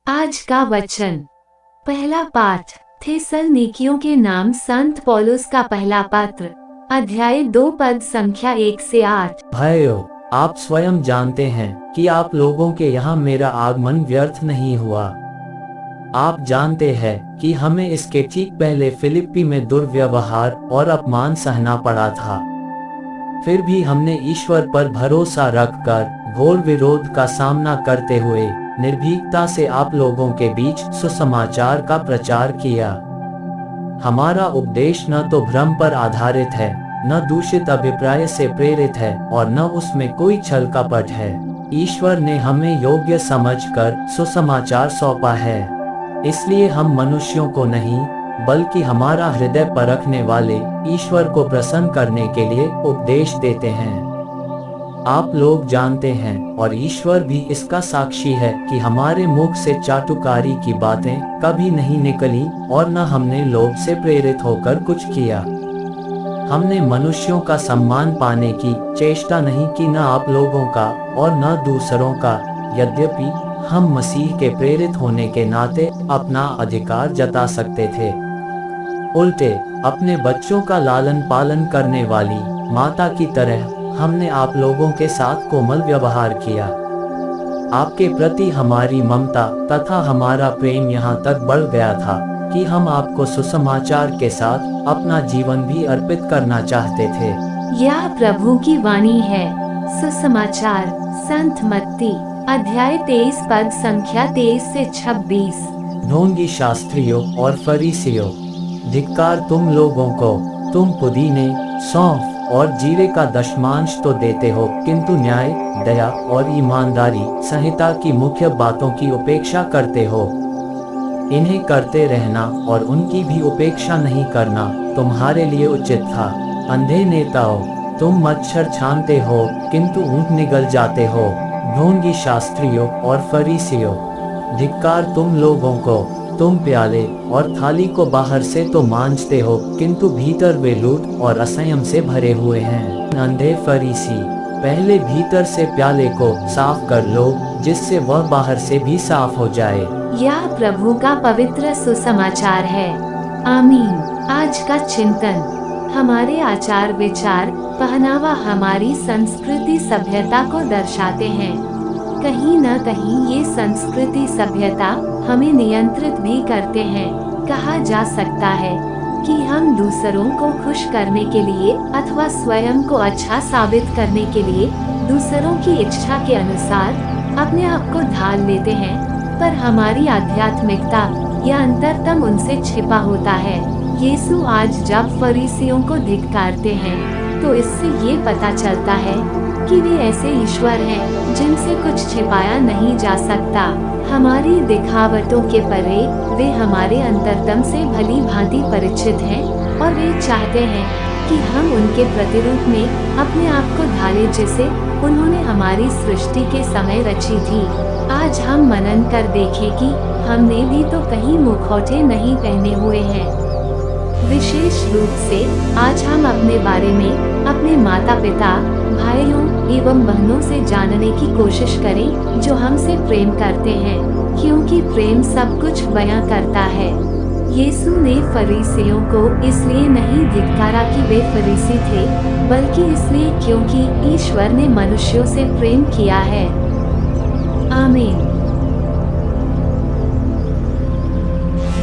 आज का वचन। पहला पाठ थेसलनिकियों के नाम संत पौलुस का पहला पत्र, अध्याय 2 पद संख्या 1 से 8। भाइयों, आप स्वयं जानते हैं कि आप लोगों के यहाँ मेरा आगमन व्यर्थ नहीं हुआ। आप जानते हैं कि हमें इसके ठीक पहले फिलिप्पी में दुर्व्यवहार और अपमान सहना पड़ा था। फिर भी हमने ईश्वर पर भरोसा रखकर घोर विरोध का सामना करते हुए निर्भीकता से आप लोगों के बीच सुसमाचार का प्रचार किया। हमारा उपदेश न तो भ्रम पर आधारित है, न दूषित अभिप्राय से प्रेरित है और न उसमें कोई छल कपट है। ईश्वर ने हमें योग्य समझकर सुसमाचार सौंपा है, इसलिए हम मनुष्यों को नहीं बल्कि हमारा हृदय परखने वाले ईश्वर को प्रसन्न करने के लिए उपदेश देते हैं। आप लोग जानते हैं और ईश्वर भी इसका साक्षी है कि हमारे मुख से चाटुकारी की बातें कभी नहीं निकली और न हमने लोभ से प्रेरित होकर कुछ किया। हमने मनुष्यों का सम्मान पाने की चेष्टा नहीं की, न आप लोगों का और न दूसरों का, यद्यपि हम मसीह के प्रेरित होने के नाते अपना अधिकार जता सकते थे। उल्टे अपने बच्चों का लालन पालन करने वाली माता की तरह हमने आप लोगों के साथ कोमल व्यवहार किया। आपके प्रति हमारी ममता तथा हमारा प्रेम यहाँ तक बढ़ गया था कि हम आपको सुसमाचार के साथ अपना जीवन भी अर्पित करना चाहते थे। यह प्रभु की वाणी है। सुसमाचार संत मत्ती अध्याय 23 पद संख्या 23 से 26। ढोंगी शास्त्रियों और फरीसियों, धिक्कार तुम लोगों को! तुम पुदीने, सौंफ और जीरे का दशमांश तो देते हो, किंतु न्याय, दया और ईमानदारी संहिता की मुख्य बातों की उपेक्षा करते हो। इन्हें करते रहना और उनकी भी उपेक्षा नहीं करना तुम्हारे लिए उचित था। अंधे नेताओं, तुम मच्छर छानते हो किंतु ऊंट निगल जाते हो। ढोंगी शास्त्रियों और फरीसियों, धिक्कार तुम लोगों को! तुम प्याले और थाली को बाहर से तो मांजते हो, किंतु भीतर वे लूट और असंयम से भरे हुए हैं। अंधे फरीसी, पहले भीतर से प्याले को साफ कर लो, जिससे वह बाहर से भी साफ हो जाए। यह प्रभु का पवित्र सुसमाचार है। आमीन। आज का चिंतन। हमारे आचार विचार, पहनावा हमारी संस्कृति सभ्यता को दर्शाते हैं। कहीं न कहीं ये संस्कृति सभ्यता हमें नियंत्रित भी करते हैं। कहा जा सकता है कि हम दूसरों को खुश करने के लिए अथवा स्वयं को अच्छा साबित करने के लिए दूसरों की इच्छा के अनुसार अपने आप को ढाल लेते हैं, पर हमारी आध्यात्मिकता या अंतरतम उनसे छिपा होता है। यीशु आज जब फरीसियों को धिक्कारते हैं तो इससे ये पता चलता है कि वे ऐसे ईश्वर हैं जिनसे कुछ छिपाया नहीं जा सकता। हमारी दिखावटों के परे वे हमारे अंतरतम से भली भांति परिचित हैं और वे चाहते हैं कि हम उनके प्रतिरूप में अपने आप को ढालें, जिसे उन्होंने हमारी सृष्टि के समय रची थी। आज हम मनन कर देखें कि हमने भी तो कहीं मुखौटे नहीं पहने हुए हैं। विशेष रूप से आज हम अपने बारे में अपने माता पिता, भाइयों एवं बहनों से जानने की कोशिश करें जो हमसे प्रेम करते हैं, क्योंकि प्रेम सब कुछ बयां करता है। यीशु ने फरीसियों को इसलिए नहीं धिक्कारा कि वे फरीसी थे, बल्कि इसलिए क्योंकि ईश्वर ने मनुष्यों से प्रेम किया है। आमीन।